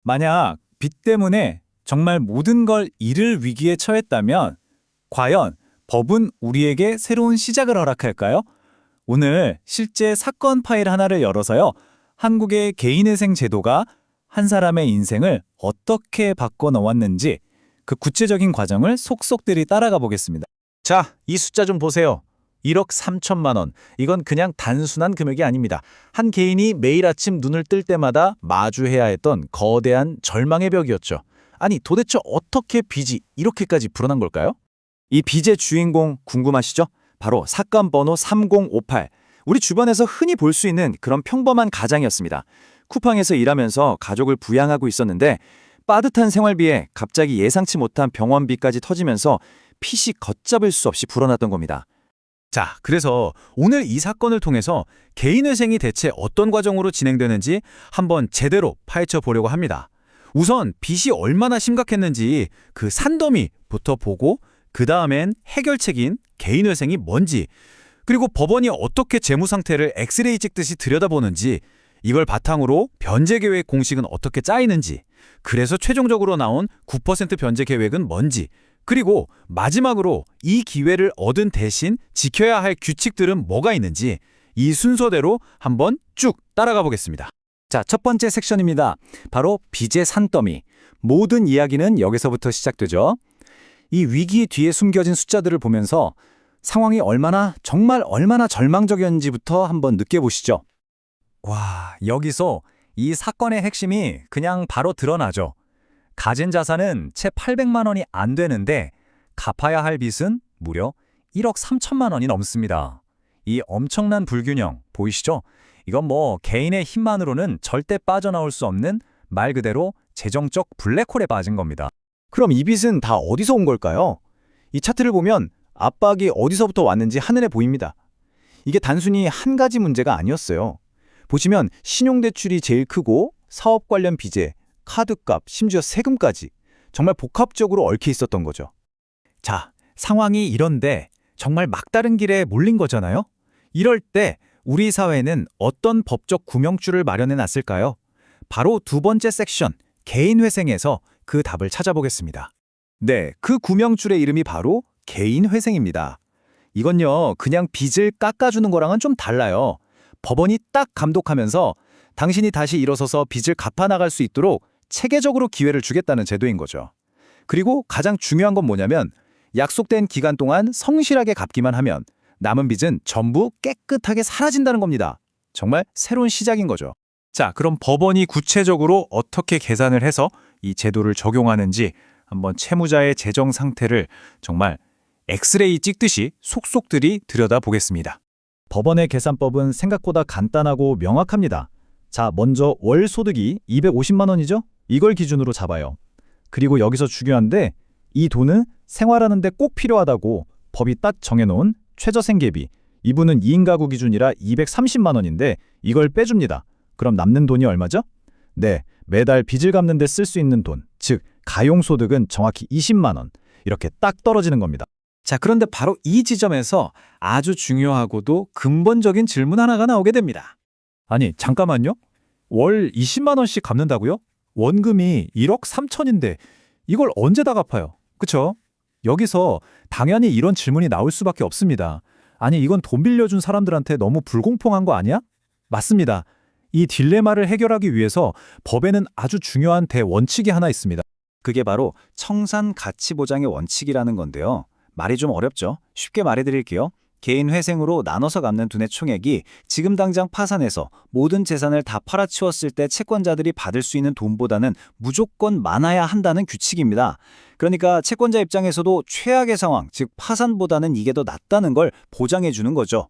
만약 빚 때문에 정말 모든 걸 잃을 위기에 처했다면 과연 법은 우리에게 새로운 시작을 허락할까요? 오늘 실제 사건 파일 하나를 열어서요. 한국의 개인회생 제도가 한 사람의 인생을 어떻게 바꿔놓았는지 그 구체적인 과정을 속속들이 따라가 보겠습니다. 자, 이 숫자 좀 보세요. 1억 3천만 원. 이건 그냥 단순한 금액이 아닙니다. 한 개인이 매일 아침 눈을 뜰 때마다 마주해야 했던 거대한 절망의 벽이었죠. 아니, 도대체 어떻게 빚이 이렇게까지 불어난 걸까요? 이 빚의 주인공 궁금하시죠? 바로 사건 번호 3058. 우리 주변에서 흔히 볼 수 있는 그런 평범한 가장이었습니다. 쿠팡에서 일하면서 가족을 부양하고 있었는데 빠듯한 생활비에 갑자기 예상치 못한 병원비까지 터지면서 핏이 걷잡을 수 없이 불어났던 겁니다. 자, 그래서 오늘 이 사건을 통해서 개인회생이 대체 어떤 과정으로 진행되는지 한번 제대로 파헤쳐 보려고 합니다. 우선 빚이 얼마나 심각했는지 그 산더미부터 보고 그 다음엔 해결책인 개인회생이 뭔지 그리고 법원이 어떻게 재무 상태를 엑스레이 찍듯이 들여다보는지 이걸 바탕으로 변제 계획 공식은 어떻게 짜이는지 그래서 최종적으로 나온 9% 변제 계획은 뭔지 그리고 마지막으로 이 기회를 얻은 대신 지켜야 할 규칙들은 뭐가 있는지 이 순서대로 한번 쭉 따라가 보겠습니다. 자, 첫 번째 섹션입니다. 바로 빚의 산더미. 모든 이야기는 여기서부터 시작되죠. 이 위기 뒤에 숨겨진 숫자들을 보면서 상황이 정말 얼마나 절망적이었는지부터 한번 느껴보시죠. 와, 여기서 이 사건의 핵심이 그냥 바로 드러나죠. 가진 자산은 채 800만 원이 안 되는데 갚아야 할 빚은 무려 1억 3천만 원이 넘습니다. 이 엄청난 불균형 보이시죠? 이건 개인의 힘만으로는 절대 빠져나올 수 없는 말 그대로 재정적 블랙홀에 빠진 겁니다. 그럼 이 빚은 다 어디서 온 걸까요? 이 차트를 보면 압박이 어디서부터 왔는지 한눈에 보입니다. 이게 단순히 한 가지 문제가 아니었어요. 보시면 신용대출이 제일 크고 사업 관련 비제, 카드값, 심지어 세금까지 정말 복합적으로 얽혀 있었던 거죠. 자, 상황이 이런데 정말 막다른 길에 몰린 거잖아요? 이럴 때 우리 사회는 어떤 법적 구명줄을 마련해 놨을까요? 바로 두 번째 섹션, 개인회생에서 그 답을 찾아보겠습니다. 네, 그 구명줄의 이름이 바로 개인회생입니다. 이건요, 그냥 빚을 깎아주는 거랑은 좀 달라요. 법원이 딱 감독하면서 당신이 다시 일어서서 빚을 갚아나갈 수 있도록 체계적으로 기회를 주겠다는 제도인 거죠. 그리고 가장 중요한 건 뭐냐면 약속된 기간 동안 성실하게 갚기만 하면 남은 빚은 전부 깨끗하게 사라진다는 겁니다. 정말 새로운 시작인 거죠. 자, 그럼 법원이 구체적으로 어떻게 계산을 해서 이 제도를 적용하는지 한번 채무자의 재정 상태를 정말 엑스레이 찍듯이 속속들이 들여다보겠습니다. 법원의 계산법은 생각보다 간단하고 명확합니다. 자, 먼저 월 소득이 250만 원이죠? 이걸 기준으로 잡아요. 그리고 여기서 중요한데 이 돈은 생활하는데 꼭 필요하다고 법이 딱 정해놓은 최저생계비, 이분은 2인 가구 기준이라 230만 원인데 이걸 빼줍니다. 그럼 남는 돈이 얼마죠? 네, 매달 빚을 갚는 데 쓸 수 있는 돈, 즉 가용소득은 정확히 20만 원. 이렇게 딱 떨어지는 겁니다. 자, 그런데 바로 이 지점에서 아주 중요하고도 근본적인 질문 하나가 나오게 됩니다. 아니, 잠깐만요. 월 20만 원씩 갚는다고요? 원금이 1억 3천인데 이걸 언제 다 갚아요? 그쵸? 여기서 당연히 이런 질문이 나올 수밖에 없습니다. 아니, 이건 돈 빌려준 사람들한테 너무 불공평한 거 아니야? 맞습니다. 이 딜레마를 해결하기 위해서 법에는 아주 중요한 대원칙이 하나 있습니다. 그게 바로 청산 가치 보장의 원칙이라는 건데요. 말이 좀 어렵죠? 쉽게 말해드릴게요. 개인 회생으로 나눠서 갚는 돈의 총액이 지금 당장 파산해서 모든 재산을 다 팔아치웠을 때 채권자들이 받을 수 있는 돈보다는 무조건 많아야 한다는 규칙입니다. 그러니까 채권자 입장에서도 최악의 상황, 즉 파산보다는 이게 더 낫다는 걸 보장해 주는 거죠.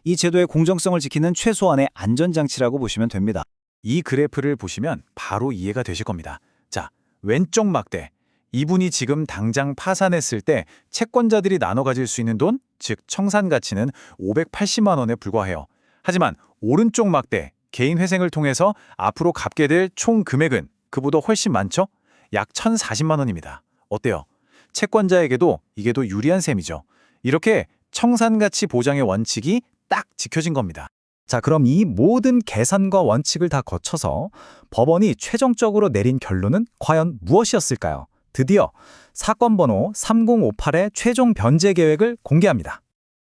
이 제도의 공정성을 지키는 최소한의 안전장치라고 보시면 됩니다. 이 그래프를 보시면 바로 이해가 되실 겁니다. 자, 왼쪽 막대. 이분이 지금 당장 파산했을 때 채권자들이 나눠 가질 수 있는 돈, 즉 청산 가치는 580만 원에 불과해요. 하지만 오른쪽 막대, 개인 회생을 통해서 앞으로 갚게 될 총 금액은 그보다 훨씬 많죠? 약 1,040만 원입니다. 어때요? 채권자에게도 이게 더 유리한 셈이죠. 이렇게 청산 가치 보장의 원칙이 딱 지켜진 겁니다. 자, 그럼 이 모든 계산과 원칙을 다 거쳐서 법원이 최종적으로 내린 결론은 과연 무엇이었을까요? 드디어 사건 번호 3058의 최종 변제 계획을 공개합니다.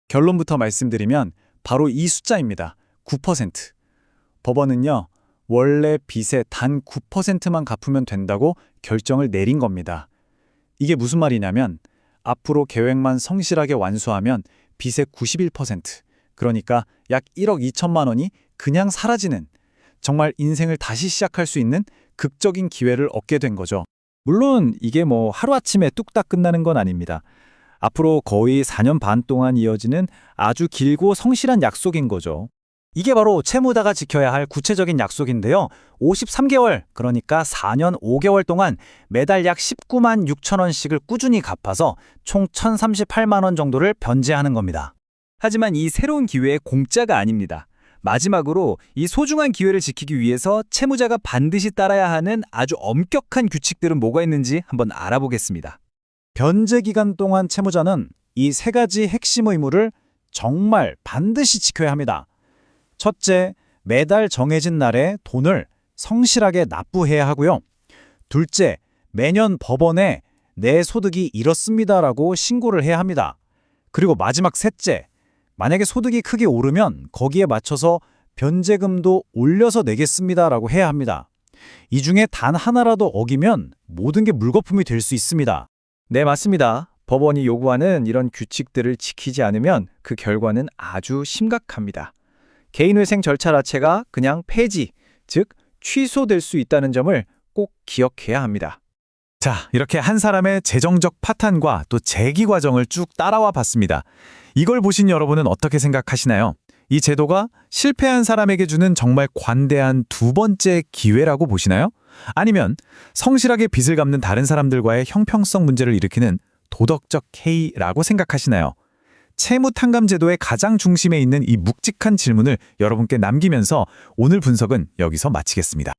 결론부터 말씀드리면 바로 이 숫자입니다. 9%. 법원은요, 원래 빚의 단 9%만 갚으면 된다고 결정을 내린 겁니다. 이게 무슨 말이냐면 앞으로 계획만 성실하게 완수하면 빚의 91%, 그러니까 약 1억 2천만 원이 그냥 사라지는, 정말 인생을 다시 시작할 수 있는 극적인 기회를 얻게 된 거죠. 물론 이게 뭐 하루아침에 뚝딱 끝나는 건 아닙니다. 앞으로 거의 4년 반 동안 이어지는 아주 길고 성실한 약속인 거죠. 이게 바로 채무자가 지켜야 할 구체적인 약속인데요. 53개월, 그러니까 4년 5개월 동안 매달 약 19만 6천 원씩을 꾸준히 갚아서 총 1,038만 원 정도를 변제하는 겁니다. 하지만 이 새로운 기회의 공짜가 아닙니다. 마지막으로 이 소중한 기회를 지키기 위해서 채무자가 반드시 따라야 하는 아주 엄격한 규칙들은 뭐가 있는지 한번 알아보겠습니다. 변제 기간 동안 채무자는 이 세 가지 핵심 의무를 정말 반드시 지켜야 합니다. 첫째, 매달 정해진 날에 돈을 성실하게 납부해야 하고요. 둘째, 매년 법원에 내 소득이 이렇습니다라고 신고를 해야 합니다. 그리고 마지막 셋째, 만약에 소득이 크게 오르면 거기에 맞춰서 변제금도 올려서 내겠습니다라고 해야 합니다. 이 중에 단 하나라도 어기면 모든 게 물거품이 될 수 있습니다. 네, 맞습니다. 법원이 요구하는 이런 규칙들을 지키지 않으면 그 결과는 아주 심각합니다. 개인회생 절차 자체가 그냥 폐지, 즉 취소될 수 있다는 점을 꼭 기억해야 합니다. 자, 이렇게 한 사람의 재정적 파탄과 또 재기 과정을 쭉 따라와 봤습니다. 이걸 보신 여러분은 어떻게 생각하시나요? 이 제도가 실패한 사람에게 주는 정말 관대한 두 번째 기회라고 보시나요? 아니면 성실하게 빚을 갚는 다른 사람들과의 형평성 문제를 일으키는 도덕적 해이라고 생각하시나요? 채무탕감 제도의 가장 중심에 있는 이 묵직한 질문을 여러분께 남기면서 오늘 분석은 여기서 마치겠습니다.